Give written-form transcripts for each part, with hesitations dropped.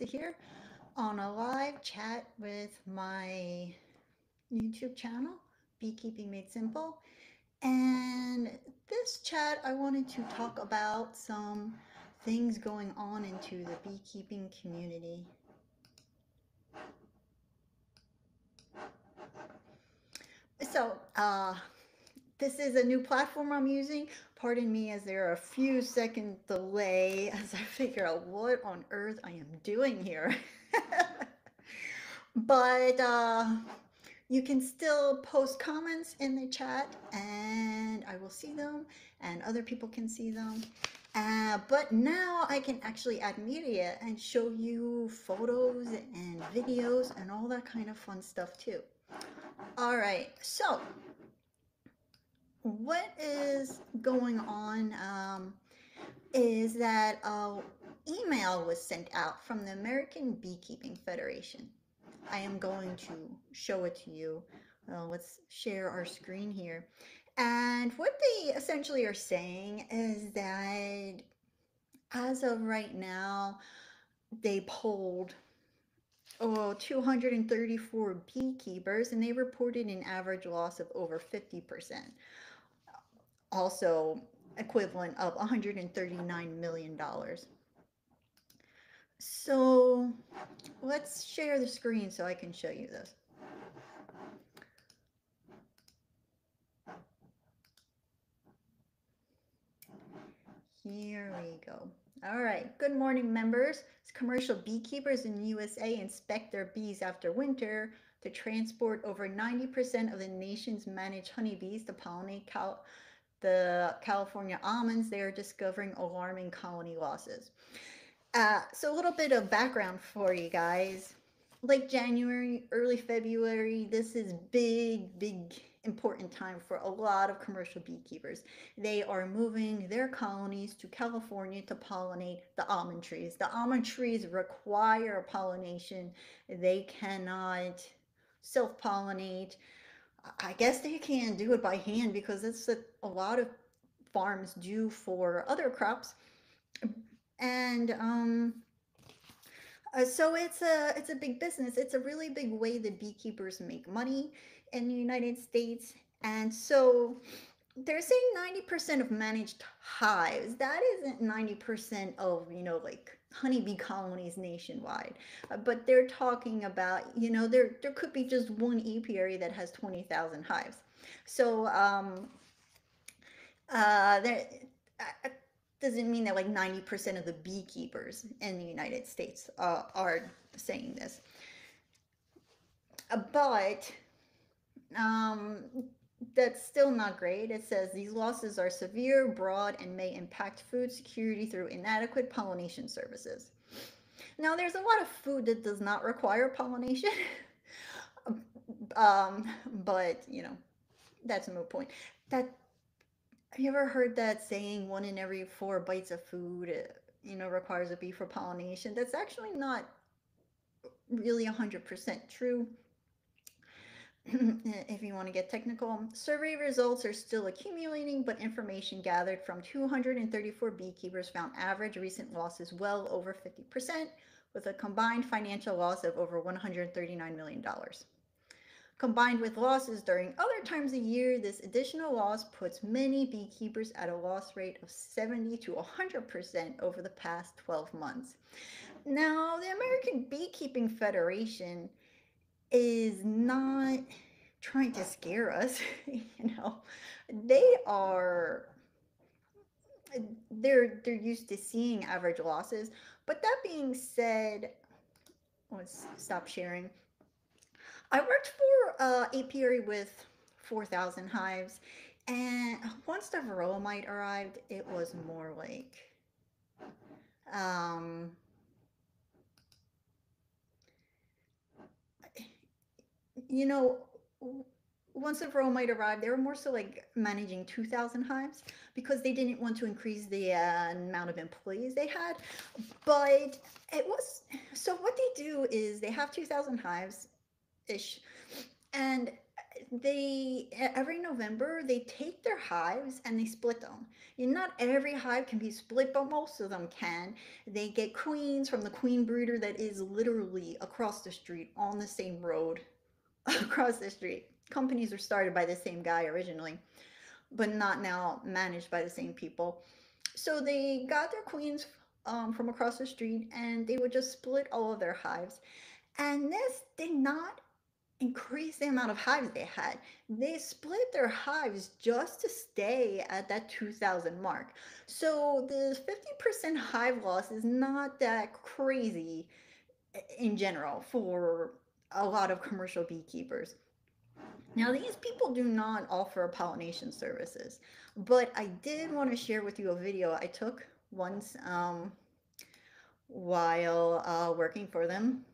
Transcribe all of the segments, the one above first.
here on a live chat with my YouTube channel, Beekeeping Made Simple. And this chat, I wanted to talk about some things going on into the beekeeping community. So, this is a new platform I'm using. Pardon me as there are a few second delay as I figure out what on earth I am doing here. But you can still post comments in the chat and I will see them and other people can see them. But now I can actually add media and show you photos and videos and all that kind of fun stuff too. All right, so what is going on is that email was sent out from the American Beekeeping Federation. I am going to show it to you. Let's share our screen here. And what they essentially are saying is that as of right now, they polled 234 beekeepers and they reported an average loss of over 50%. Also equivalent of $139 million. So let's share the screen so I can show you this. Here we go. All right. Good morning, members. Commercial beekeepers in USA inspect their bees after winter to transport over 90% of the nation's managed honeybees to pollinate the California almonds. They are discovering alarming colony losses. So a little bit of background for you guys. Late January, early February, this is big important time for a lot of commercial beekeepers. They are moving their colonies to California to pollinate the almond trees. The almond trees require pollination. They cannot self-pollinate. I guess they can do it by hand because that's what a lot of farms do for other crops. And so it's a big business. It's a really big way that beekeepers make money in the United States. And so they're saying 90% of managed hives. That isn't 90% of, like honeybee colonies nationwide. But they're talking about, there could be just one apiary that has 20,000 hives. So there doesn't mean that like 90% of the beekeepers in the United States are saying this. But um, that's still not great. It says these losses are severe, broad, and may impact food security through inadequate pollination services. Now, there's a lot of food that does not require pollination, but that's a moot point. That Have you ever heard that saying, one in every four bites of food, requires a bee for pollination? That's actually not really 100% true. If you want to get technical, survey results are still accumulating, but information gathered from 234 beekeepers found average recent losses well over 50%, with a combined financial loss of over $139 million. Combined with losses during other times of year, this additional loss puts many beekeepers at a loss rate of 70 to 100% over the past 12 months. Now, the American Beekeeping Federation is not trying to scare us. They are they're used to seeing average losses. But that being said, let's stop sharing. I worked for apiary with 4,000 hives, and once the varroa mite arrived, it was more like, um, you know, once the varroa mite arrived, they were more so like managing 2,000 hives because they didn't want to increase the amount of employees they had. But it was so what they do is they have 2,000 hives ish, and they every November they take their hives and they split them. And not every hive can be split, but most of them can. They get queens from the queen brooder that is literally across the street on the same road across the street. Companies were started by the same guy originally, but not now managed by the same people. So they got their queens from across the street and they would just split all of their hives. And this did not increase the amount of hives they had. They split their hives just to stay at that 2000 mark. So the 50% hive loss is not that crazy in general for a lot of commercial beekeepers. Now, these people do not offer pollination services, but I did want to share with you a video I took once while working for them.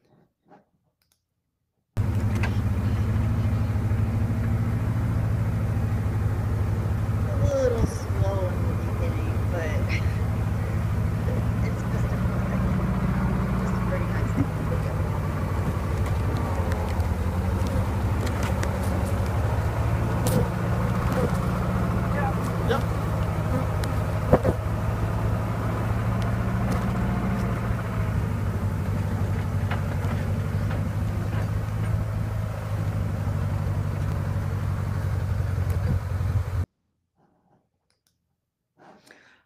A little slow in the beginning, but it's just a perfect, just a pretty nice video. Yep.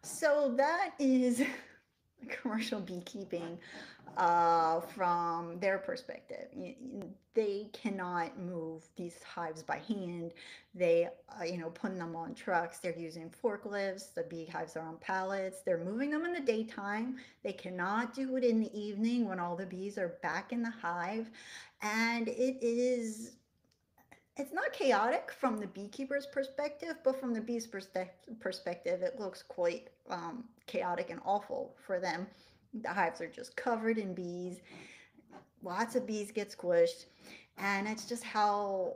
So that is commercial beekeeping from their perspective. They cannot move these hives by hand. They, putting them on trucks. They're using forklifts. The beehives are on pallets. They're moving them in the daytime. They cannot do it in the evening when all the bees are back in the hive. And it's not chaotic from the beekeeper's perspective, but from the bee's perspective, it looks quite chaotic and awful for them. The hives are just covered in bees. Lots of bees get squished, and it's just how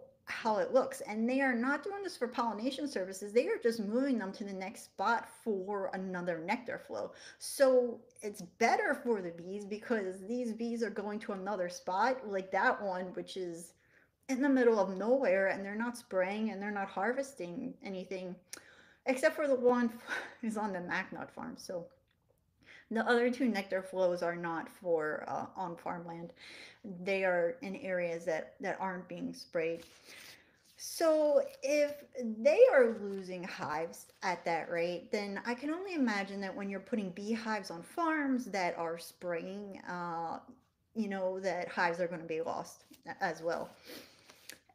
it looks. And they are not doing this for pollination services. They are just moving them to the next spot for another nectar flow. So it's better for the bees because these bees are going to another spot like that one, which is in the middle of nowhere, and they're not spraying and they're not harvesting anything except for the one who's on the MacNut farm. So the other two nectar flows are not for on farmland. They are in areas that aren't being sprayed. So if they are losing hives at that rate, then I can only imagine that when you're putting beehives on farms that are spraying, that hives are going to be lost as well.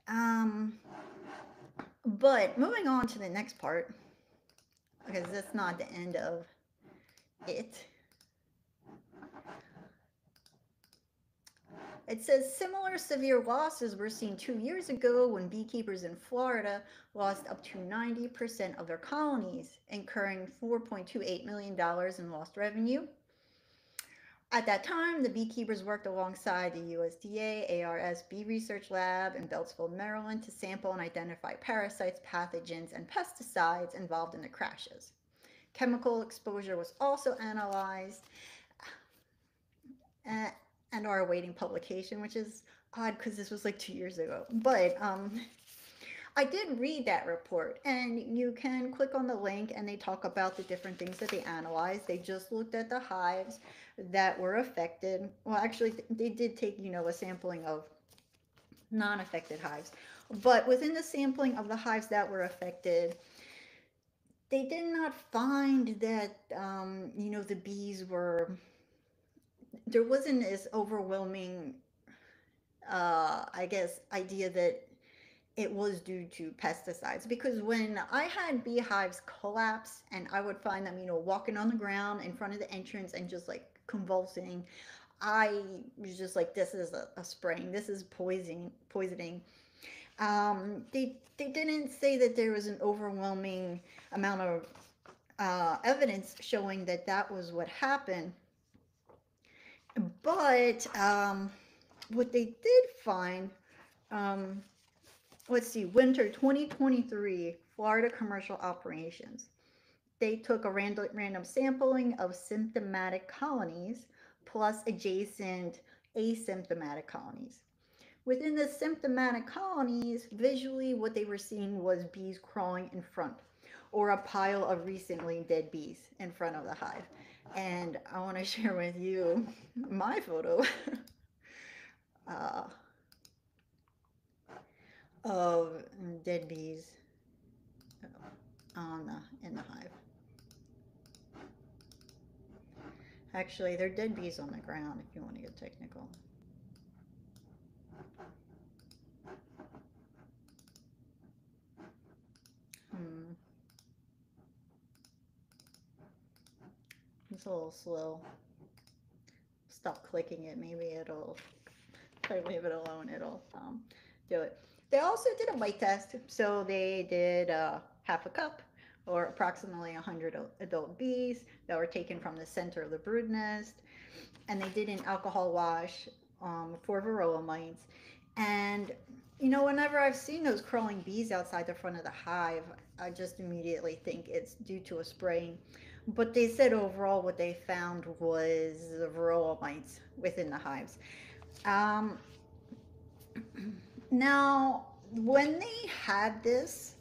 Um, but moving on to the next part, because that's not the end of it. It says similar severe losses were seen 2 years ago when beekeepers in Florida lost up to 90% of their colonies, incurring $4.28 million in lost revenue. At that time, the beekeepers worked alongside the USDA ARS Bee Research Lab in Beltsville, Maryland to sample and identify parasites, pathogens, and pesticides involved in the crashes. Chemical exposure was also analyzed uh, and are awaiting publication, which is odd because this was like 2 years ago. But I did read that report, and you can click on the link and they talk about the different things that they analyzed. They just looked at the hives that were affected. Well, actually, they did take, a sampling of non-affected hives. But within the sampling of the hives that were affected, they did not find that, the bees were, there wasn't this overwhelming, I guess, idea that it was due to pesticides, because when I had beehives collapse and I would find them, walking on the ground in front of the entrance and just like convulsing, I was just like, this is a spraying, this is poisoning. They didn't say that there was an overwhelming amount of evidence showing that that was what happened, but what they did find, um, let's see, winter 2023, Florida commercial operations. They took a random sampling of symptomatic colonies plus adjacent asymptomatic colonies. Within the symptomatic colonies, visually what they were seeing was bees crawling in front or a pile of recently dead bees in front of the hive. And I want to share with you my photo uh, of dead bees in the hive. Actually, they're dead bees on the ground if you want to get technical. Hmm, it's a little slow. Stop clicking it. Maybe it'll, if I leave it alone, it'll do it. They also did a mite test. So they did half a cup or approximately 100 adult bees that were taken from the center of the brood nest. And they did an alcohol wash for varroa mites. And whenever I've seen those crawling bees outside the front of the hive, I just immediately think it's due to a spraying. But they said overall what they found was the varroa mites within the hives. Um, Now, when they had this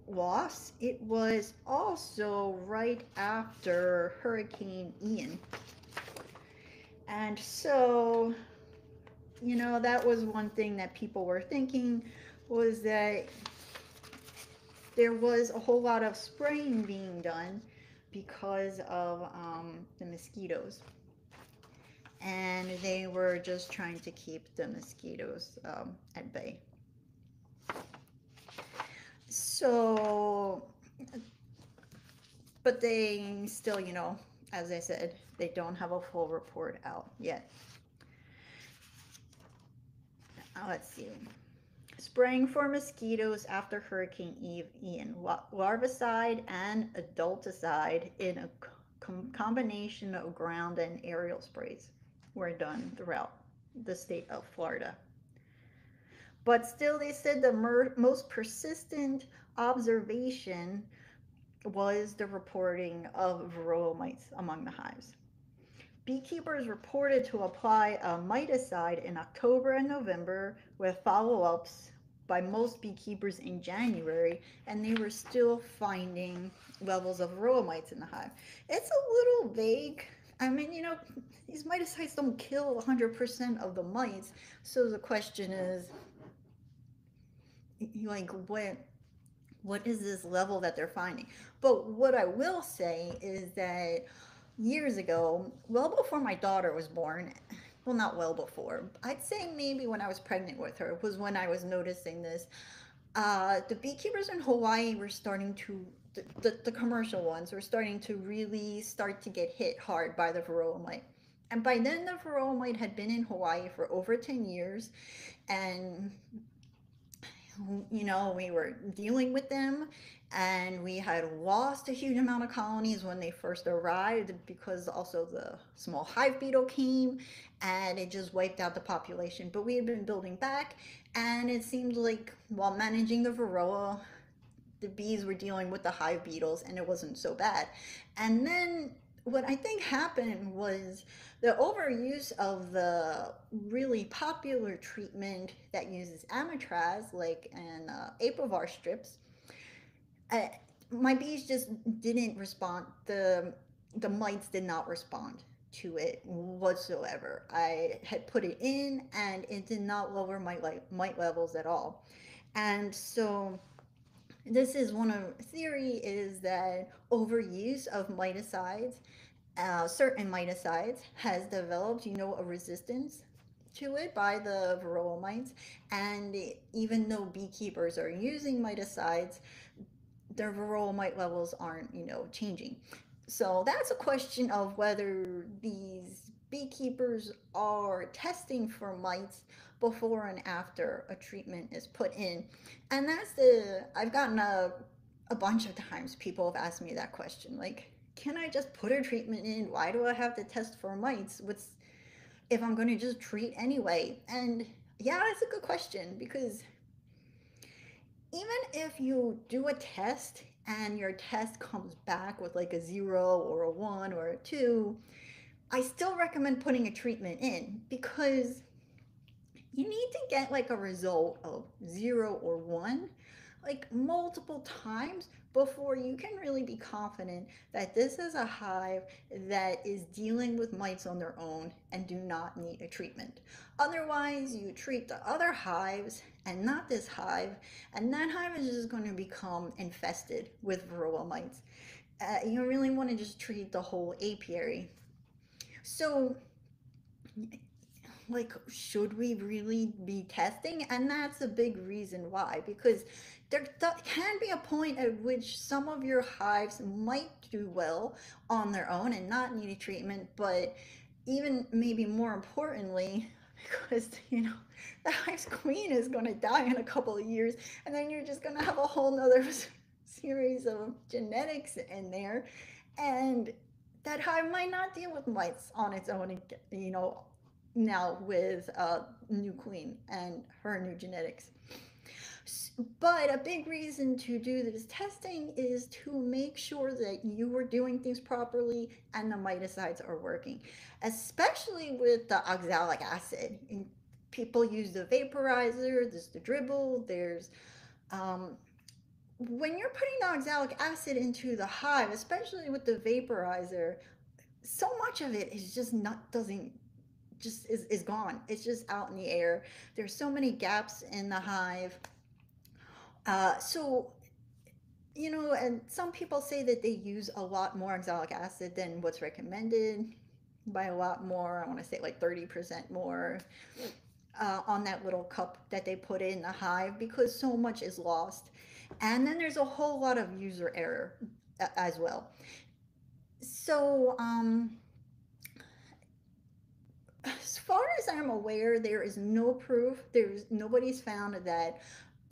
loss, it was also right after Hurricane Ian. And so, that was one thing that people were thinking was that there was a whole lot of spraying being done because of the mosquitoes. And they were just trying to keep the mosquitoes at bay. So, but they still, as I said, they don't have a full report out yet. Let's see. Spraying for mosquitoes after Hurricane Ian, larvicide and adulticide in a combination of ground and aerial sprays were done throughout the state of Florida. But still, they said the most persistent observation was the reporting of varroa mites among the hives. Beekeepers reported to apply a miticide in October and November with follow ups by most beekeepers in January, and they were still finding levels of varroa mites in the hive. It's a little vague. I mean, these miticides don't kill 100% of the mites, so the question is, like, what is this level that they're finding? But what I will say is that years ago, well before my daughter was born, well, not well before, I'd say maybe when I was pregnant with her, was when I was noticing this. The beekeepers in Hawaii were starting to, the commercial ones were starting to really start to get hit hard by the varroa mite. And by then, the varroa mite had been in Hawaii for over 10 years. And we were dealing with them, and we had lost a huge amount of colonies when they first arrived because also the small hive beetle came and it just wiped out the population. But we had been building back, and it seemed like while managing the varroa, the bees were dealing with the hive beetles and it wasn't so bad. And then what I think happened was the overuse of the really popular treatment that uses amitraz, like an apivar strips. Uh, my bees just didn't respond. The mites did not respond to it whatsoever. I had put it in and it did not lower my mite levels at all. And so this is one of theory is that overuse of miticides, certain miticides, has developed, a resistance to it by the varroa mites. And even though beekeepers are using miticides, their varroa mite levels aren't, changing. So that's a question of whether these beekeepers are testing for mites before and after a treatment is put in. And I've gotten a bunch of times people have asked me that question. Like, can I just put a treatment in? Why do I have to test for mites? If I'm going to just treat anyway? And yeah, that's a good question because even if you do a test and your test comes back with like a 0 or a 1 or a 2, I still recommend putting a treatment in because you need to get like a result of 0 or 1, like multiple times before you can really be confident that this is a hive that is dealing with mites on their own and do not need a treatment. Otherwise, you treat the other hives and not this hive, and that hive is just going to become infested with varroa mites. You really want to just treat the whole apiary. So, like, should we really be testing? And that's a big reason why, because there can be a point at which some of your hives might do well on their own and not need a treatment, but even maybe more importantly, because the hive's queen is going to die in a couple of years, and then you're just going to have a whole nother series of genetics in there, and that hive might not deal with mites on its own, now with a new queen and her new genetics. But a big reason to do this testing is to make sure that you are doing things properly and the miticides are working, especially with the oxalic acid. And people use the vaporizer, there's the dribble, there's um, when you're putting the oxalic acid into the hive, especially with the vaporizer, so much of it is just not doesn't just is gone. It's just out in the air. There's so many gaps in the hive. So, and some people say that they use a lot more oxalic acid than what's recommended. By a lot more, I want to say like 30% more on that little cup that they put in the hive, because so much is lost. And then there's a whole lot of user error as well. So, as far as I'm aware, there is no proof. Nobody's found that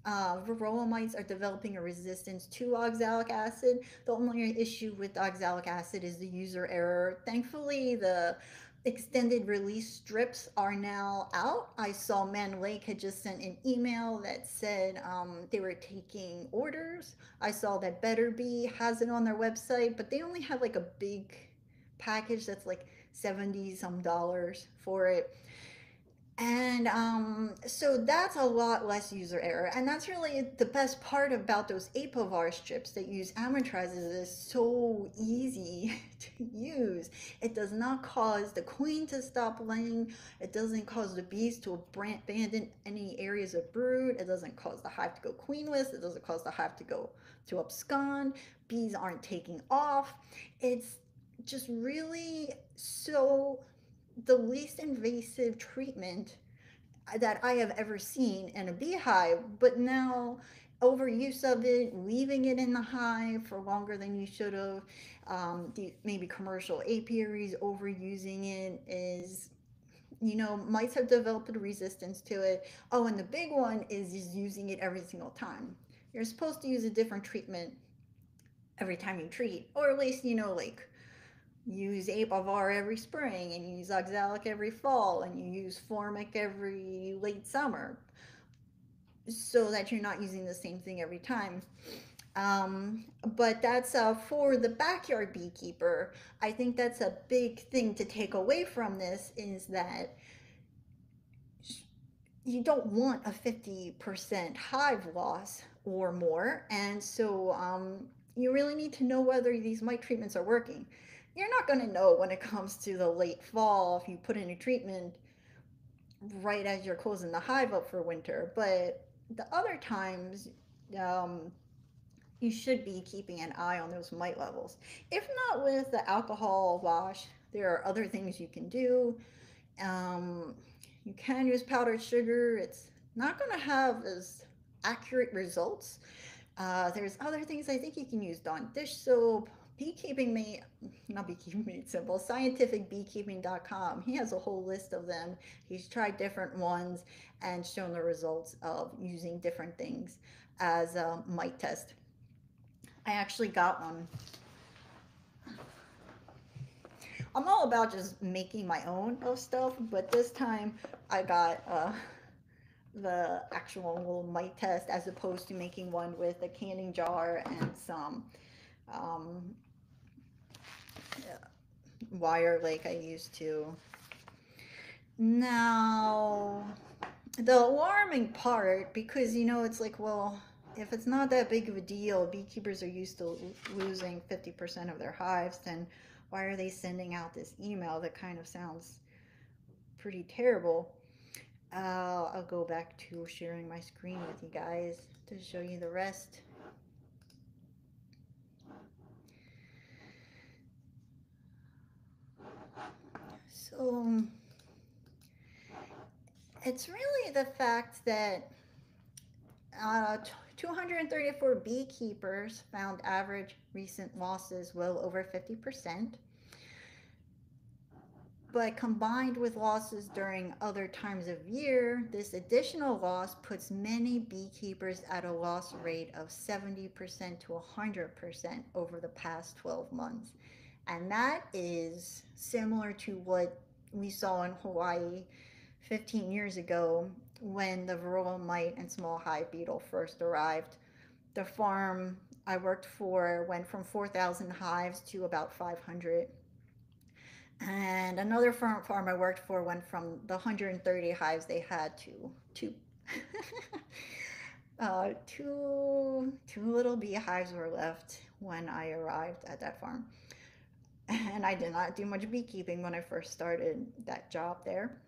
varroa mites are developing a resistance to oxalic acid. The only issue with oxalic acid is the user error. Thankfully, the extended release strips are now out. I saw Man Lake had just sent an email that said they were taking orders. I saw that Better Bee has it on their website, but they only have like a big package that's like 70 some dollars for it. And so that's a lot less user error. And that's really the best part about those Apovar strips that use Amitrize, is it's so easy to use. It does not cause the queen to stop laying. It doesn't cause the bees to abandon any areas of brood. It doesn't cause the hive to go queenless. It doesn't cause the hive to go to abscond. Bees aren't taking off. It's just really so the least invasive treatment that I have ever seen in a beehive. But now, overuse of it, leaving it in the hive for longer than you should have, maybe commercial apiaries overusing it is, mites have developed a resistance to it. Oh, and the big one is just using it every single time. You're supposed to use a different treatment every time you treat, or at least, like use Apovar every spring, and you use oxalic every fall, and you use formic every late summer, so that you're not using the same thing every time. But that's for the backyard beekeeper. I think that's a big thing to take away from this, is that you don't want a 50% hive loss or more. And so you really need to know whether these mite treatments are working. You're not going to know when it comes to the late fall if you put in a treatment right as you're closing the hive up for winter. But the other times, um, you should be keeping an eye on those mite levels. If not with the alcohol wash, there are other things you can do. Um, you can use powdered sugar. It's not going to have as accurate results. There's other things I think you can use: Dawn dish soap, beekeeping made, not beekeeping made simple, scientificbeekeeping.com. He has a whole list of them. He's tried different ones and shown the results of using different things as a mite test. I actually got one. I'm all about just making my own of stuff, but this time I got the actual little mite test, as opposed to making one with a canning jar and some um, wire like I used to. Now, the alarming part, because it's like, well, if it's not that big of a deal, beekeepers are used to losing 50% of their hives, then why are they sending out this email that kind of sounds pretty terrible? I'll go back to sharing my screen with you guys to show you the rest. So it's really the fact that 234 beekeepers found average recent losses well over 50%. But combined with losses during other times of year, this additional loss puts many beekeepers at a loss rate of 70% to 100% over the past 12 months. And that is similar to what we saw in Hawaii 15 years ago when the varroa mite and small hive beetle first arrived. The farm I worked for went from 4,000 hives to about 500. And another farm I worked for went from the 130 hives they had to two. Two little beehives were left when I arrived at that farm. And I did not do much beekeeping when I first started that job there.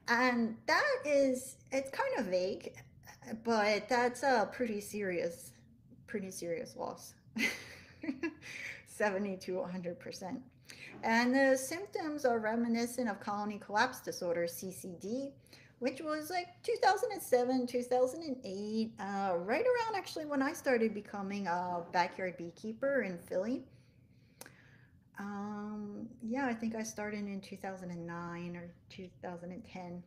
And it's kind of vague, but that's a pretty serious loss. 70 to 100%. And the symptoms are reminiscent of colony collapse disorder, CCD, which was like 2007, 2008, right around actually when I started becoming a backyard beekeeper in Philly. Yeah, I think I started in 2009 or 2010.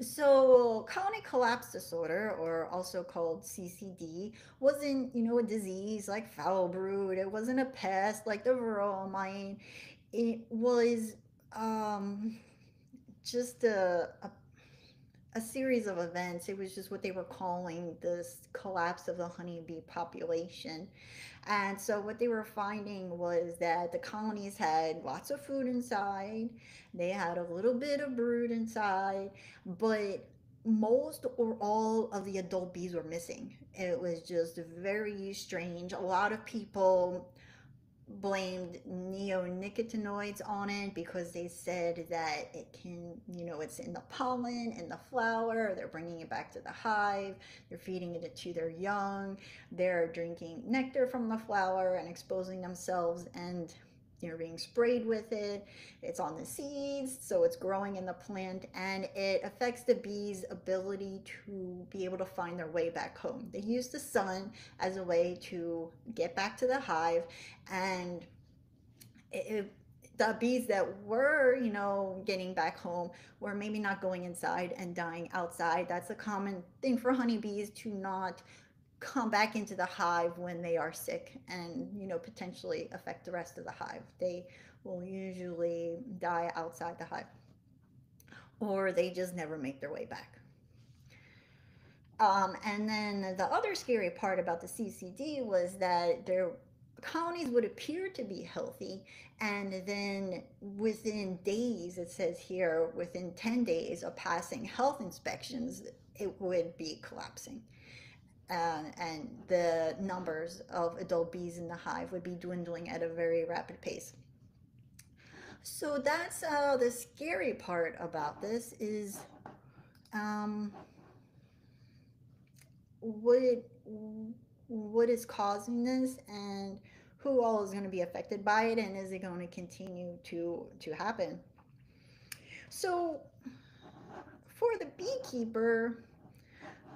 So, colony collapse disorder, or also called CCD, wasn't, a disease like foul brood. It wasn't a pest like the varroa mite. It was um, just a series of events. It was just what they were calling this collapse of the honeybee population. And so what they were finding was that the colonies had lots of food inside, they had a little bit of brood inside, but most or all of the adult bees were missing. It was just very strange. A lot of people blamed neonicotinoids on it because they said that it can, it's in the pollen, in the flower. They're bringing it back to the hive. They're feeding it to their young. They're drinking nectar from the flower and exposing themselves and being sprayed with it. It's on the seeds, so it's growing in the plant, and it affects the bees' ability to be able to find their way back home. They use the sun as a way to get back to the hive, and it, the bees that were, getting back home were maybe not going inside and dying outside. That's a common thing for honeybees to not come back into the hive when they are sick and, potentially affect the rest of the hive. They will usually die outside the hive or they just never make their way back. And then the other scary part about the CCD was that their colonies would appear to be healthy, and then within days, it says here, within 10 days of passing health inspections, it would be collapsing. And the numbers of adult bees in the hive would be dwindling at a very rapid pace. So that's the scary part about this is um, what what is causing this and who all is going to be affected by it, and is it going to continue to happen. So for the beekeeper,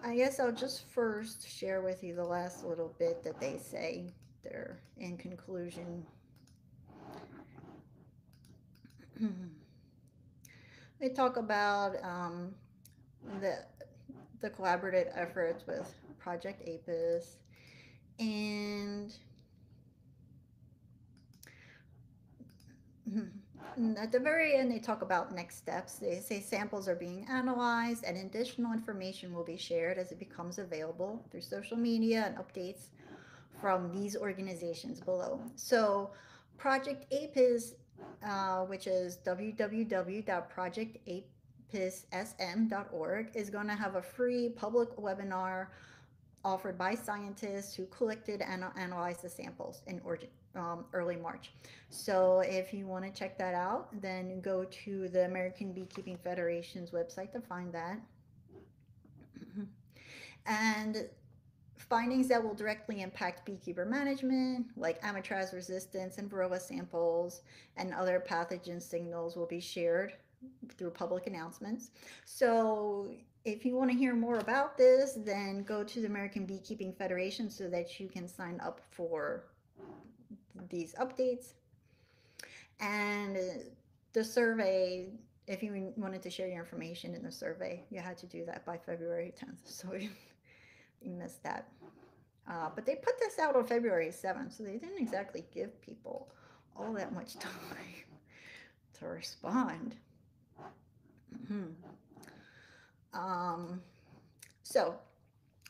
I guess I'll just first share with you the last little bit that they say there in conclusion. They talk about the the collaborative efforts with Project Apis, and at the very end, they talk about next steps. They say samples are being analyzed and additional information will be shared as it becomes available through social media and updates from these organizations below. So, Project APIS, which is www.projectapis.org, pissm.org is going to have a free public webinar offered by scientists who collected and analyzed the samples in early March. So if you want to check that out, then go to the American Beekeeping Federation's website to find that. And findings that will directly impact beekeeper management, like amitraz resistance and varroa samples, and other pathogen signals will be shared through public announcements. So if you want to hear more about this, then go to the American Beekeeping Federation so that you can sign up for these updates. And the survey, if you wanted to share your information in the survey, you had to do that by February 10th. So you missed that. But they put this out on February 7th, so they didn't exactly give people all that much time to respond. Mm-hmm. Um, so,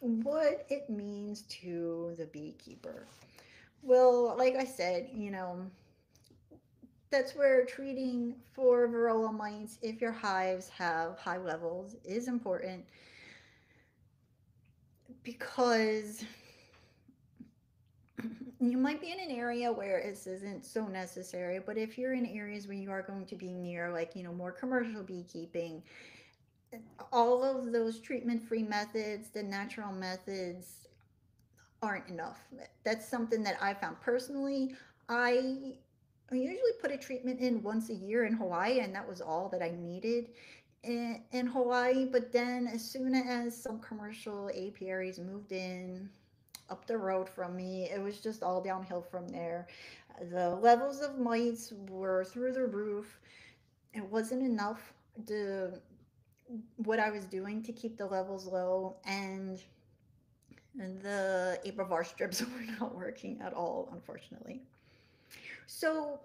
what it means to the beekeeper. Well, like I said, that's where treating for varroa mites, if your hives have high levels, is important because you might be in an area where this isn't so necessary, but if you're in areas where you are going to be near, like, more commercial beekeeping, all of those treatment free methods, the natural methods, aren't enough. That's something that I found personally. I I usually put a treatment in once a year in Hawaii, and that was all that I needed in Hawaii. But then, as soon as some commercial apiaries moved in up the road from me, it was just all downhill from there. The levels of mites were through the roof. It wasn't enough to what I was doing to keep the levels low, and the apivar strips were not working at all, unfortunately. So,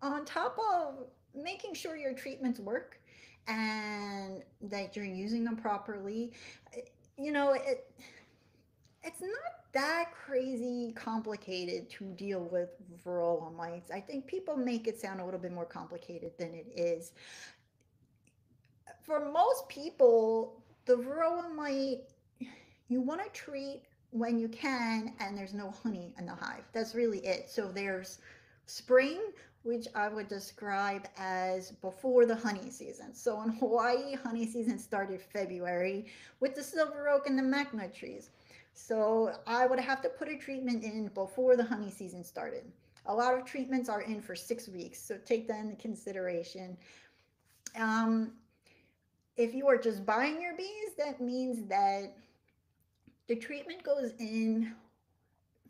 on top of making sure your treatments work and that you're using them properly, you know, it, it's not that crazy complicated to deal with varroa mites. I think people make it sound a little bit more complicated than it is. For most people, the varroa mite you want to treat when you can and there's no honey in the hive. That's really it. So there's spring, which I would describe as before the honey season. So in Hawaii, honey season started February with the silver oak and the magna trees. So I would have to put a treatment in before the honey season started. A lot of treatments are in for 6 weeks, so take that into consideration. Um, if you are just buying your bees, that means that the treatment goes in.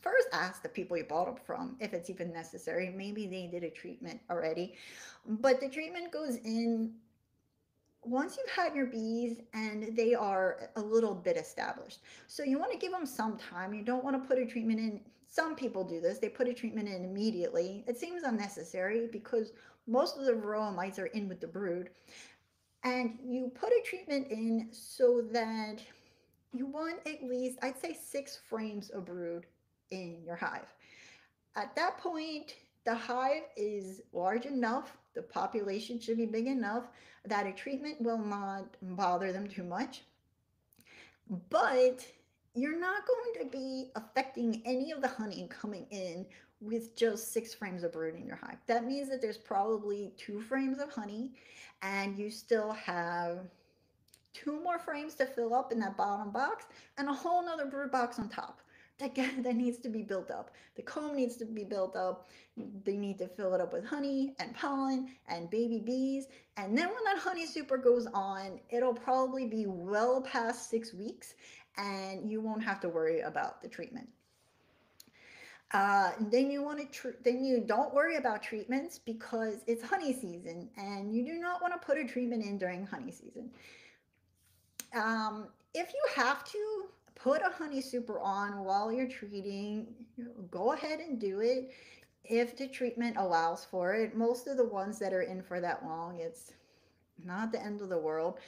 First, ask the people you bought them from if it's even necessary. Maybe they did a treatment already. But the treatment goes in once you've had your bees and they are a little bit established. So you want to give them some time. You don't want to put a treatment in. Some people do this, they put a treatment in immediately. It seems unnecessary because most of the varroa mites are in with the brood. And you put a treatment in so that you want at least, I'd say, 6 frames of brood in your hive. At that point, the hive is large enough, the population should be big enough that a treatment will not bother them too much. But you're not going to be affecting any of the honey coming in with just 6 frames of brood in your hive. That means that there's probably 2 frames of honey, and you still have 2 more frames to fill up in that bottom box, and a whole nother brood box on top that needs to be built up. The comb needs to be built up. They need to fill it up with honey and pollen and baby bees. And then when that honey super goes on, it'll probably be well past 6 weeks, and you won't have to worry about the treatment. Then you want to then you don't worry about treatments because it's honey season, and you do not want to put a treatment in during honey season. If you have to put a honey super on while you're treating, go ahead and do it if the treatment allows for it. Most of the ones that are in for that long, it's not the end of the world.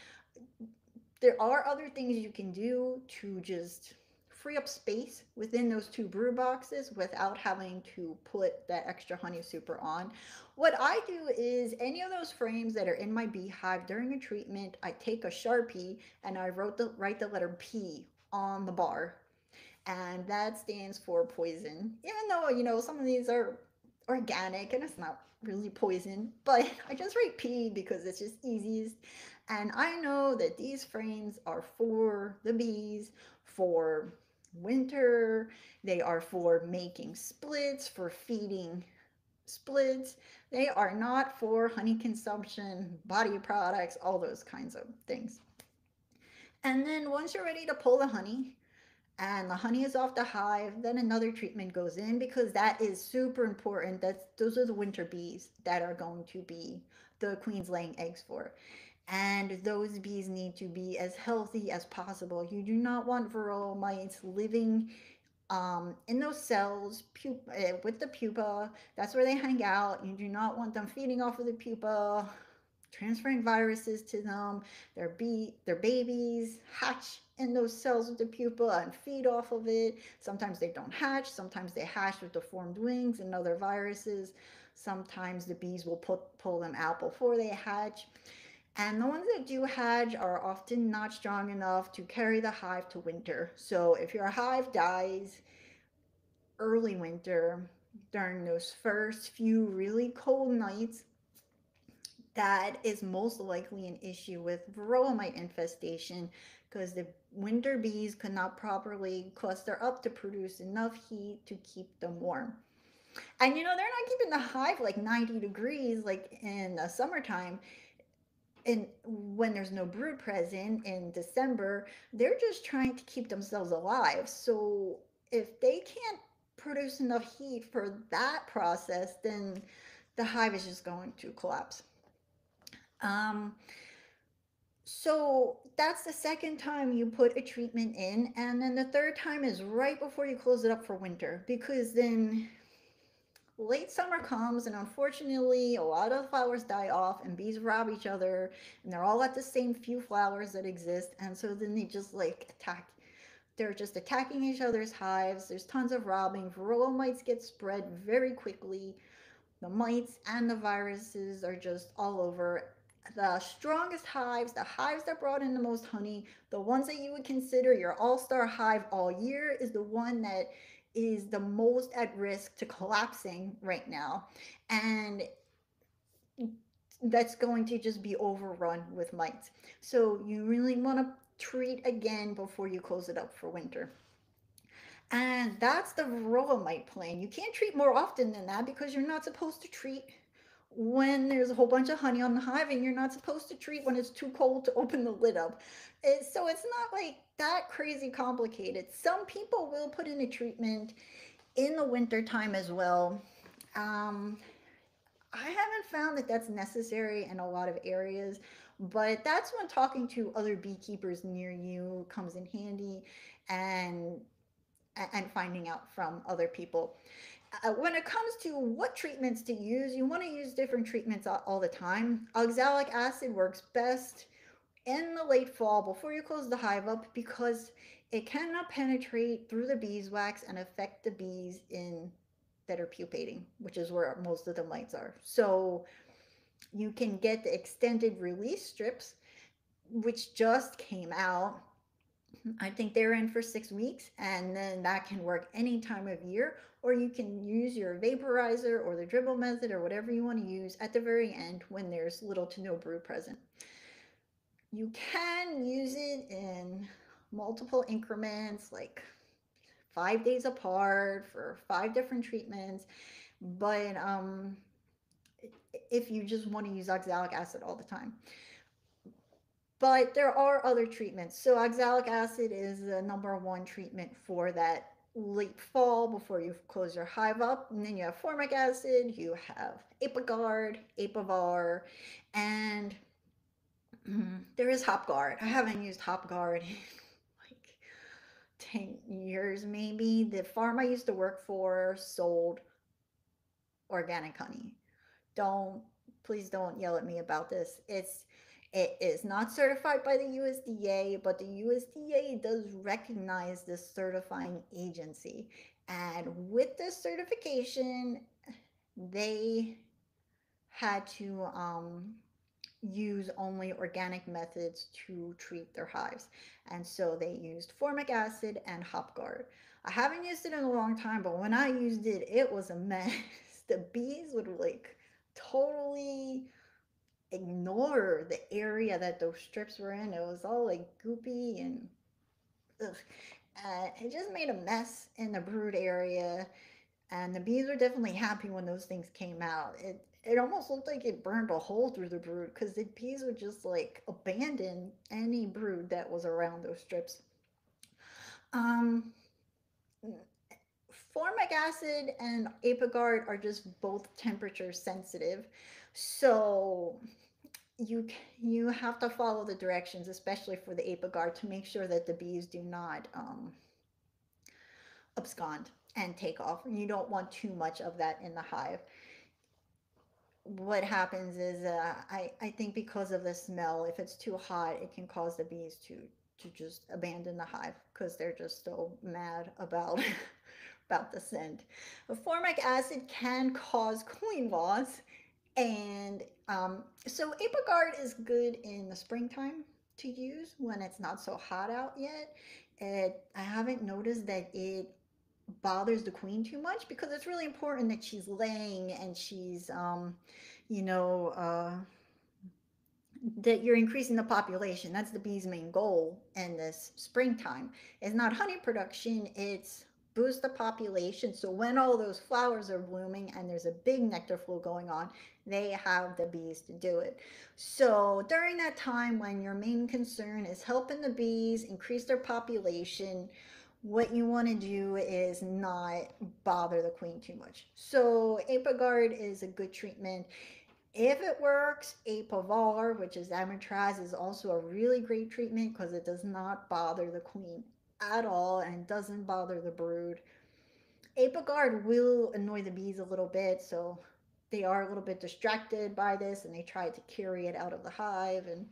There are other things you can do to just free up space within those two brew boxes without having to put that extra honey super on. What I do is any of those frames that are in my beehive during a treatment, I take a Sharpie and I write the letter P on the bar, and that stands for poison. Even though, some of these are organic and it's not really poison, but I just write P because it's just easiest. And I know that these frames are for the bees for winter, they are for making splits, for feeding splits. They are not for honey consumption, body products, all those kinds of things. And then once you're ready to pull the honey, and the honey is off the hive, then another treatment goes in because that is super important. Those are the winter bees that are going to be the queens laying eggs for. And those bees need to be as healthy as possible. You do not want varroa mites living in those cells with the pupa. That's where they hang out. You do not want them feeding off of the pupa, transferring viruses to them. Their babies hatch in those cells with the pupa and feed off of it. Sometimes they don't hatch. Sometimes they hatch with deformed wings and other viruses. Sometimes the bees will pull them out before they hatch. And the ones that do hatch are often not strong enough to carry the hive to winter. So if your hive dies early winter during those first few really cold nights, that is most likely an issue with varroa mite infestation because the winter bees could not properly cluster up to produce enough heat to keep them warm. And they're not keeping the hive like 90 degrees like in the summertime. And when there's no brood present in December, they're just trying to keep themselves alive. So if they can't produce enough heat for that process, then the hive is just going to collapse. Um, so that's the second time you put a treatment in, and then the third time is right before you close it up for winter because then late summer comes and unfortunately a lot of flowers die off and bees rob each other and they're all at the same few flowers that exist, and so then they just like attack. They're just attacking each other's hives. There's tons of robbing. Varroa mites get spread very quickly. The mites and the viruses are just all over. The strongest hives, the hives that brought in the most honey, the ones that you would consider your all-star hive all year, is the one that is the most at risk to collapsing right now. And that's going to just be overrun with mites. So you really want to treat again before you close it up for winter. And that's the varroa mite plan. You can't treat more often than that because you're not supposed to treat when there's a whole bunch of honey on the hive, and you're not supposed to treat when it's too cold to open the lid up. So it's not like that crazy complicated. Some people will put in a treatment in the winter time as well. Um, I haven't found that that's necessary in a lot of areas, but that's when talking to other beekeepers near you comes in handy, and finding out from other people. When it comes to what treatments to use, you want to use different treatments all the time. Oxalic acid works best in the late fall before you close the hive up because it cannot penetrate through the beeswax and affect the bees in that are pupating, which is where most of the mites are. So you can get the extended release strips, which just came out. I think they're in for 6 weeks, and then that can work any time of year. Or you can use your vaporizer or the dribble method or whatever you want to use at the very end when there's little to no brood present. You can use it in multiple increments, like 5 days apart for 5 different treatments. But if you just want to use oxalic acid all the time, but there are other treatments. So oxalic acid is the number one treatment for that late fall before you close your hive up. And then you have formic acid, you have Apiguard, Apivar, and there is Hopguard. I haven't used Hopguard in like 10 years maybe. The farm I used to work for sold organic honey. Don't, please don't yell at me about this. It is not certified by the USDA, but the USDA does recognize this certifying agency. And with this certification, they had to use only organic methods to treat their hives. And so they used formic acid and HopGuard. I haven't used it in a long time, but when I used it, it was a mess. The bees would like totally ignore the area that those strips were in. It was all like goopy and ugh. It just made a mess in the brood area, and the bees were definitely happy when those things came out. It almost looked like it burned a hole through the brood because the bees would just like abandon any brood that was around those strips. Um, Formic acid and Apogard are just both temperature sensitive, so you you have to follow the directions, especially for the Apogard, to make sure that the bees do not abscond and take off. You don't want too much of that in the hive. What happens is I think because of the smell, if it's too hot, it can cause the bees to just abandon the hive because they're just so mad about about the scent. Formic acid can cause queen loss, and so Apogard is good in the springtime to use when it's not so hot out yet. I haven't noticed that it bothers the queen too much because it's really important that she's laying and she's you know that you're increasing the population. That's the bee's main goal in this springtime. It's not honey production, it's boost the population. So when all those flowers are blooming and there's a big nectar flow going on, they have the bees to do it. So during that time when your main concern is helping the bees increase their population, what you want to do is not bother the queen too much. So Apogard is a good treatment. If it works, Apovar, which is Amitraz, is also a really great treatment because it does not bother the queen at all and doesn't bother the brood. Apogard will annoy the bees a little bit, so they are a little bit distracted by this and they try to carry it out of the hive. And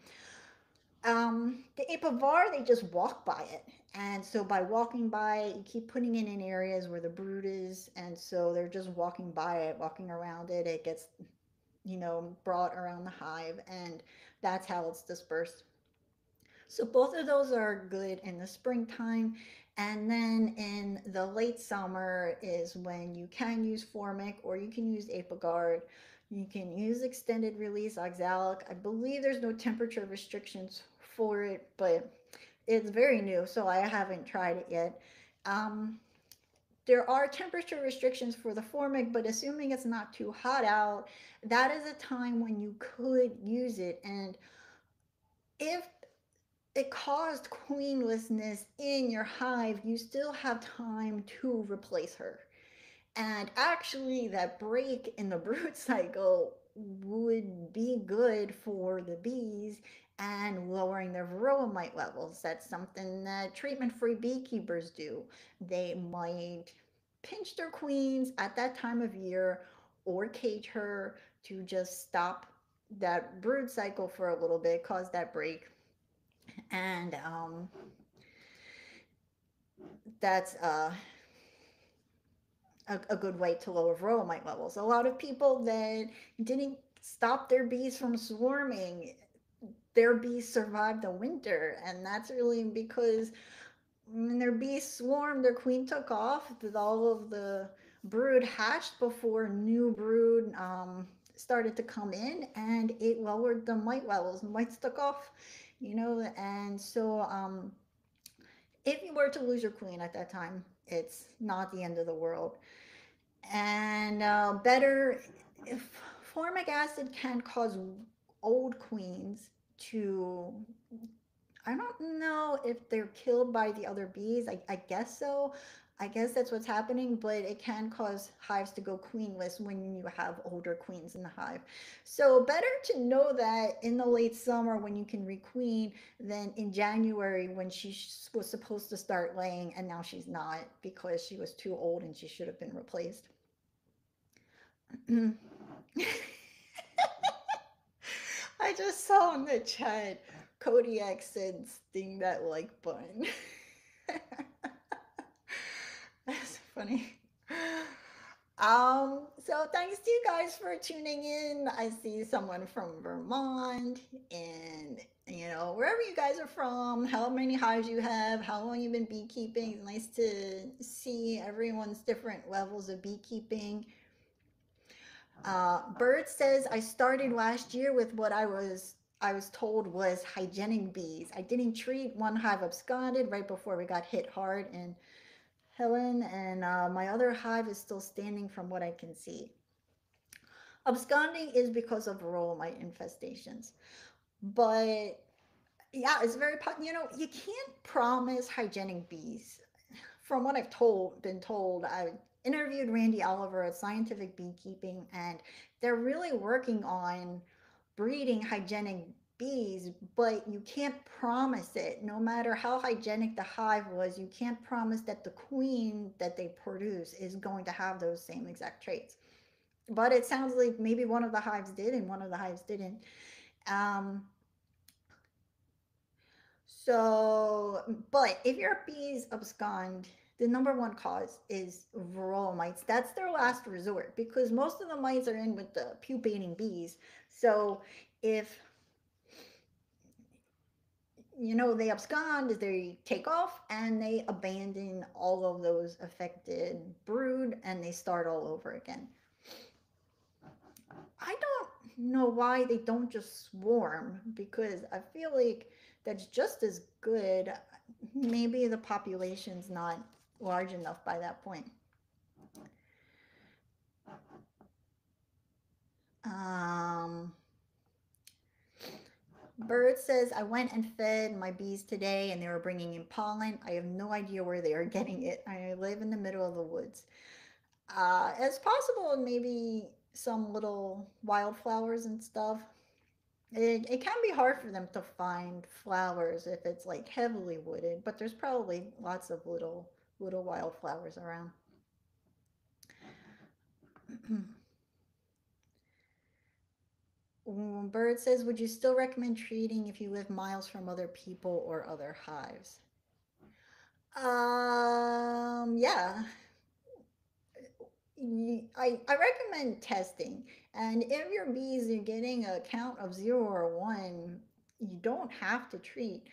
the Apovar, they just walk by it. And so by walking by it, you keep putting it in areas where the brood is. And so they're just walking by it, walking around it. It gets brought around the hive, and that's how it's dispersed. So both of those are good in the springtime. And then in the late summer is when you can use Formic or you can use Apogard. You can use extended release oxalic. I believe there's no temperature restrictions for it, but it's very new, so I haven't tried it yet. Um, there are temperature restrictions for the Formic, but assuming it's not too hot out, that is a time when you could use it. And if it caused queenlessness in your hive, you still have time to replace her. And actually, that break in the brood cycle would be good for the bees and lowering their varroa mite levels. That's something that treatment free beekeepers do. They might pinch their queens at that time of year or cage her to just stop that brood cycle for a little bit, cause that break. And that's a good way to lower varroa mite levels. A lot of people that didn't stop their bees from swarming, their bees survived the winter, and that's really because when their bees swarmed, their queen took off, all of the brood hatched before new brood started to come in, and it lowered the mite levels. Mites took off, and so if you were to lose your queen at that time, it's not the end of the world. And better if formic acid can cause old queens to, I don't know if they're killed by the other bees. I guess so. I guess that's what's happening, but it can cause hives to go queenless when you have older queens in the hive. So better to know that in the late summer when you can requeen than in January when she was supposed to start laying and now she's not because she was too old and she should have been replaced. I just saw in the chat Kodiak said sting that like button. That's funny. So thanks to you guys for tuning in. I see someone from Vermont and wherever you guys are from, how many hives you have, how long you've been beekeeping. It's nice to see everyone's different levels of beekeeping. Bird says I started last year with what I was told was hygienic bees. I didn't treat one hive absconded right before we got hit hard in Helen, and my other hive is still standing from what I can see. Absconding is because of varroa mite infestations, but yeah, it's very you can't promise hygienic bees. From what been told, I interviewed Randy Oliver at Scientific Beekeeping, and they're really working on breeding hygienic bees, but you can't promise it. No matter how hygienic the hive was, you can't promise that the queen that they produce is going to have those same exact traits. But it sounds like maybe one of the hives did and one of the hives didn't. Um, but if your bees abscond, the number one cause is varroa mites. That's their last resort because most of the mites are in with the pupating bees. So if they abscond, they take off and they abandon all of those affected brood and they start all over again. I don't know why they don't just swarm because I feel like that's just as good. Maybe the population's not large enough by that point. Um, Bird says, I went and fed my bees today and they were bringing in pollen. I have no idea where they are getting it. I live in the middle of the woods. It's possible maybe some little wildflowers and stuff. It can be hard for them to find flowers if it's like heavily wooded, but there's probably lots of little wildflowers around. Bird says, would you still recommend treating if you live miles from other people or other hives? Yeah, I recommend testing. And if your bees are getting a count of 0 or 1, you don't have to treat,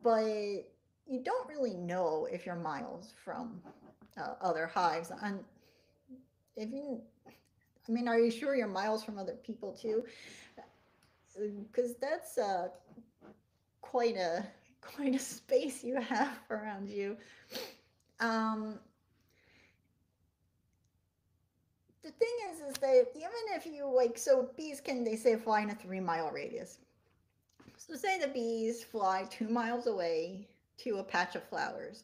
but you don't really know if you're miles from other hives. And if you, I mean, are you sure you're miles from other people too? Because that's quite a quite a space you have around you. Um, the thing is that even if you like, so bees can they say fly in a 3 mile radius. So say the bees fly 2 miles away to a patch of flowers.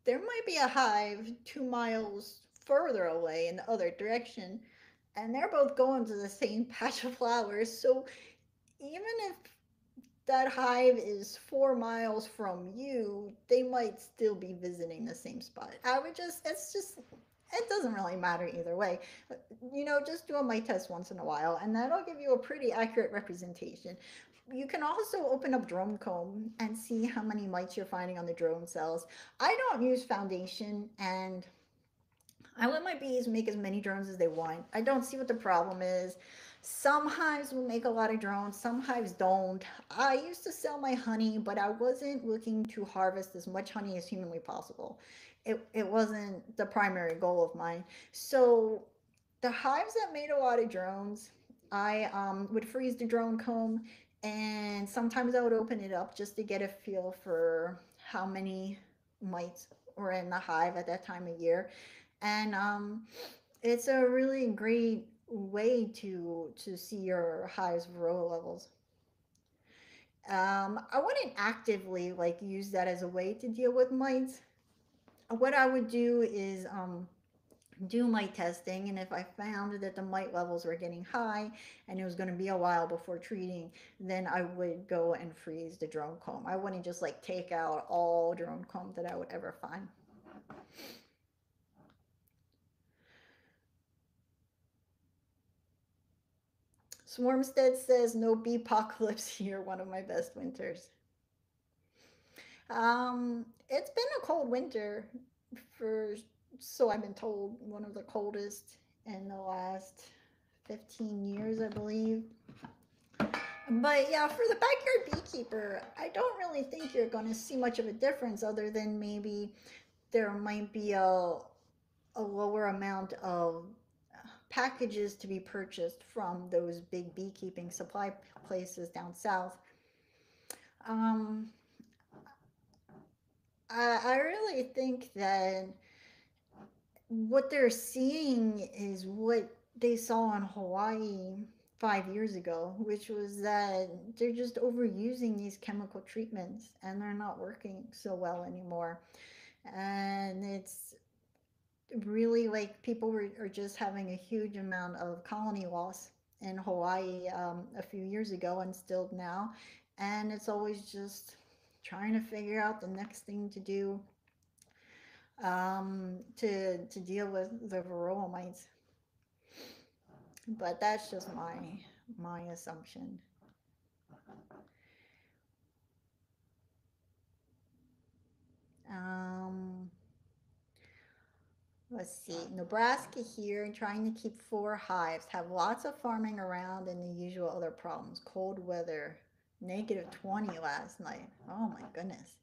There might be a hive 2 miles further away in the other direction, and they're both going to the same patch of flowers. So even if that hive is 4 miles from you, they might still be visiting the same spot. It doesn't really matter either way. Just do a mite test once in a while, and that'll give you a pretty accurate representation. You can also open up drone comb and see how many mites you're finding on the drone cells. I don't use foundation, and I let my bees make as many drones as they want. I don't see what the problem is. Some hives will make a lot of drones, some hives don't. I used to sell my honey, but I wasn't looking to harvest as much honey as humanly possible. It wasn't the primary goal of mine. So the hives that made a lot of drones, I would freeze the drone comb and sometimes I would open it up just to get a feel for how many mites were in the hive at that time of year. And it's a really great way to see your highest varroa levels. I wouldn't actively like use that as a way to deal with mites. What I would do is do mite testing, and if I found that the mite levels were getting high and it was going to be a while before treating, then I would go and freeze the drone comb. I wouldn't just like take out all drone comb that I would ever find. Swarmstead says no bee apocalypse here. One of my best winters. It's been a cold winter for, so I've been told, one of the coldest in the last 15 years, I believe. But yeah, for the backyard beekeeper, I don't really think you're going to see much of a difference other than maybe there might be a lower amount of packages to be purchased from those big beekeeping supply places down south. Um, I really think that what they're seeing is what they saw in Hawaii 5 years ago, which was that they're just overusing these chemical treatments and they're not working so well anymore. And it's really like people are just having a huge amount of colony loss in Hawaii a few years ago and still now. And it's always just trying to figure out the next thing to do to deal with the varroa mites. But that's just my assumption. Um, let's see. Nebraska here, trying to keep 4 hives. Have lots of farming around and the usual other problems. Cold weather, -20 last night. Oh my goodness.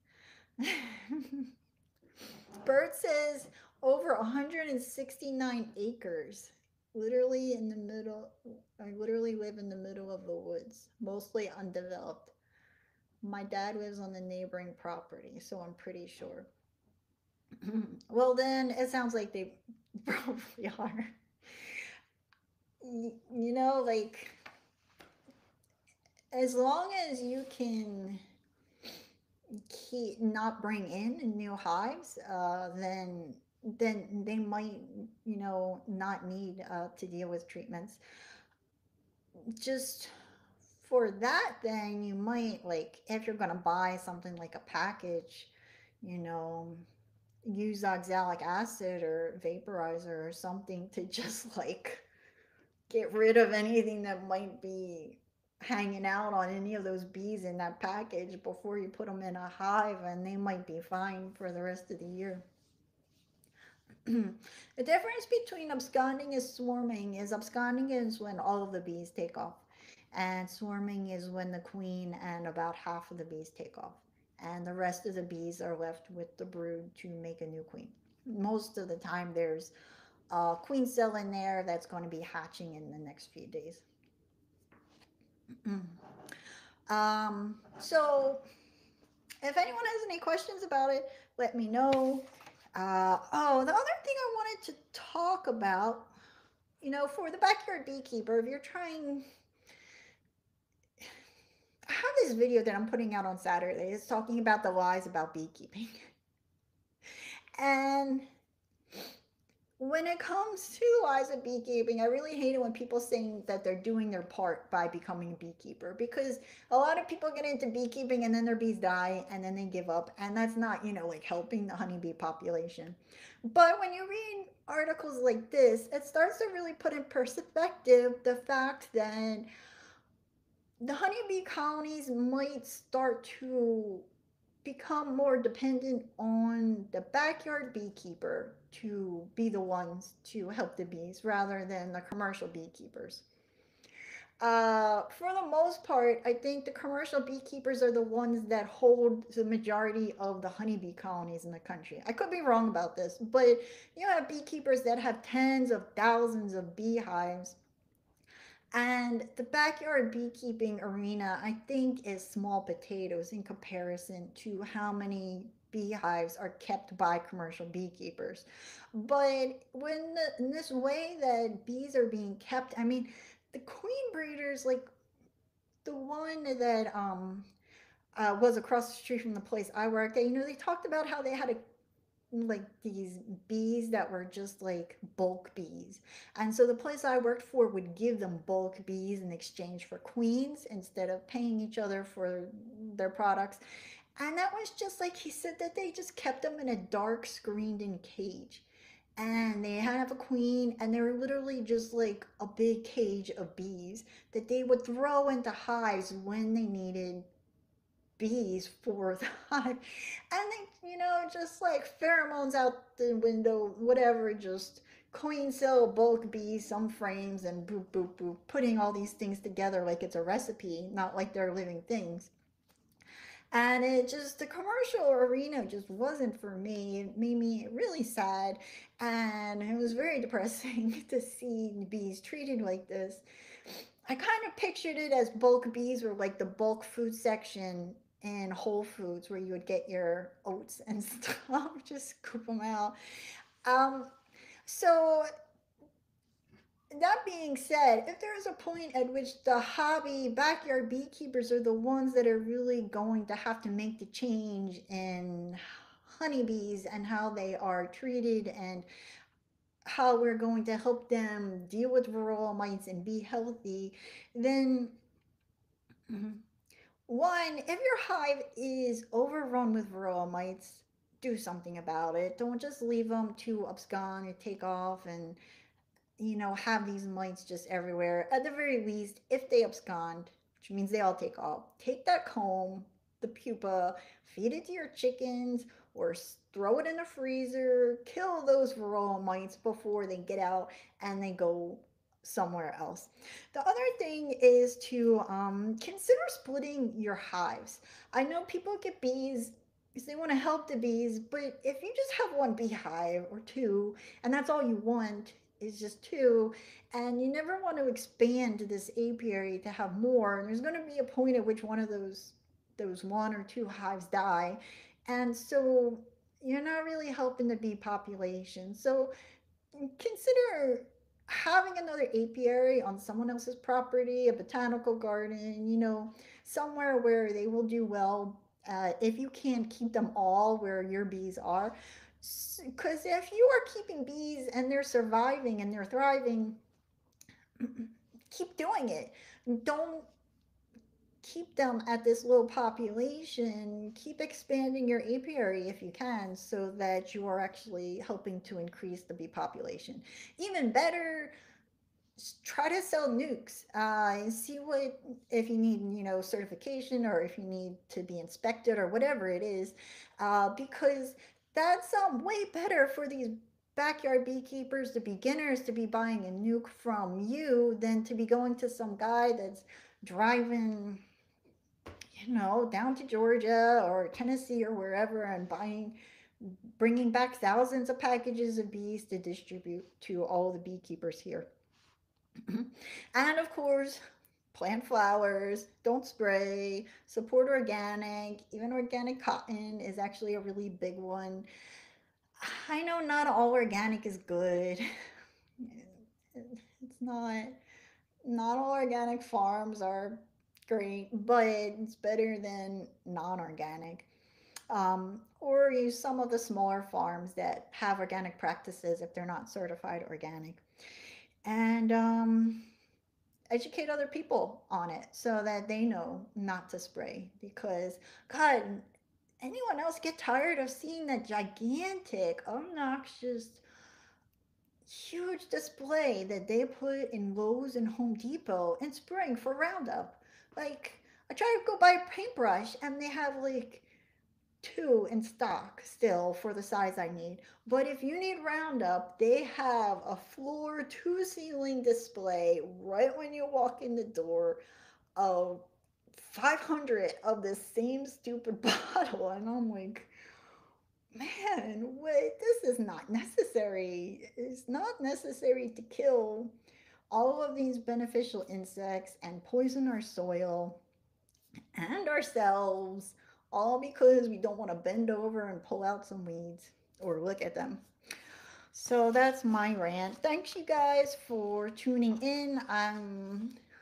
Bird says over 169 acres. Literally in the middle. I literally live in the middle of the woods, mostly undeveloped. My dad lives on the neighboring property, so I'm pretty sure. Well, then it sounds like they probably are. Like as long as you can keep not bring in new hives, then they might not need to deal with treatments. Just for that, then you might, like, if you're gonna buy something like a package, you know, use oxalic acid or vaporizer or something to just like get rid of anything that might be hanging out on any of those bees in that package before you put them in a hive, and they might be fine for the rest of the year. The difference between absconding and swarming is absconding is when all of the bees take off, and swarming is when the queen and about half of the bees take off, and the rest of the bees are left with the brood to make a new queen. Most of the time, there's a queen cell in there that's going to be hatching in the next few days. So, if anyone has any questions about it, let me know. Oh, the other thing I wanted to talk about, for the backyard beekeeper, if you're trying, I have this video that I'm putting out on Saturday. It's talking about the lies about beekeeping. And when it comes to lies of beekeeping, I really hate it when people saying that they're doing their part by becoming a beekeeper, because a lot of people get into beekeeping and then their bees die and then they give up, and that's not, like helping the honeybee population. But when you read articles like this, it starts to really put in perspective the fact that the honeybee colonies might start to become more dependent on the backyard beekeeper to be the ones to help the bees rather than the commercial beekeepers. For the most part, I think the commercial beekeepers are the ones that hold the majority of the honeybee colonies in the country. I could be wrong about this, but you have beekeepers that have tens of thousands of beehives, and the backyard beekeeping arena, I think, is small potatoes in comparison to how many beehives are kept by commercial beekeepers. But in this way that bees are being kept, I mean, the queen breeders, like the one that was across the street from the place I worked at, they talked about how they had a like these bees that were just like bulk bees. And so the place I worked for would give them bulk bees in exchange for queens instead of paying each other for their products. And that was just like he said that they just kept them in a dark screened in cage. and they have a queen, and they were literally just like a big cage of bees that they would throw into hives when they needed bees for the hive. And they, just like pheromones out the window, whatever, just queen cell, bulk bees, some frames, and boop, boop, boop, putting all these things together like it's a recipe, not like they're living things. And it just, the commercial arena just wasn't for me. It made me really sad. And it was very depressing to see bees treated like this. I kind of pictured it as bulk bees were like the bulk food section in Whole Foods where you would get your oats and stuff, just scoop them out. Um, so that being said, if there is a point at which the hobby backyard beekeepers are the ones that are really going to have to make the change in honeybees and how they are treated and how we're going to help them deal with varroa mites and be healthy, then one, if your hive is overrun with varroa mites, do something about it. Don't just leave them to abscond or take off and have these mites just everywhere. At the very least, if they abscond, which means they all take off, take that comb, the pupa, feed it to your chickens, or throw it in the freezer, kill those varroa mites before they get out and they go somewhere else. The other thing is to consider splitting your hives. I know people get bees because they want to help the bees, but if you just have one beehive or two, and that's all you want, is just two, and you never want to expand this apiary to have more. And there's going to be a point at which one of those one or two hives die, and so you're not really helping the bee population. So consider having another apiary on someone else's property, a botanical garden, somewhere where they will do well. If you can't keep them all where your bees are, because if you are keeping bees and they're surviving and they're thriving, keep doing it. Don't keep them at this low population. Keep expanding your apiary if you can so that you are actually helping to increase the bee population. Even better, try to sell nukes and see what, if you need certification or if you need to be inspected or whatever it is, because that's way better for these backyard beekeepers, the beginners, to be buying a nuke from you than to be going to some guy that's driving down to Georgia or Tennessee or wherever and bringing back thousands of packages of bees to distribute to all the beekeepers here. And of course, plant flowers, don't spray, support organic. Even organic cotton is actually a really big one. I know not all organic is good. It's not all organic farms are great, but it's better than non-organic. Or use some of the smaller farms that have organic practices if they're not certified organic. And educate other people on it so that they know not to spray. Because, God, anyone else get tired of seeing that gigantic, obnoxious, huge display that they put in Lowe's and Home Depot in spring for Roundup? Like, I try to go buy a paintbrush and they have like two in stock still for the size I need. But if you need Roundup, they have a floor to ceiling display right when you walk in the door of 500 of the same stupid bottle. And I'm like, man, wait, this is not necessary. It's not necessary to kill all of these beneficial insects and poison our soil and ourselves, all because we don't want to bend over and pull out some weeds or look at them. So that's my rant. Thanks, you guys, for tuning in.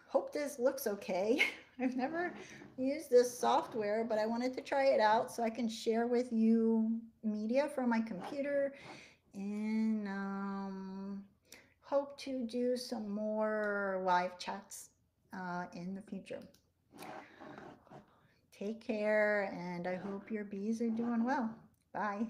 Hope this looks okay. I've never used this software, but I wanted to try it out so I can share with you media from my computer, and hope to do some more live chats in the future. Take care, and I hope your bees are doing well. Bye.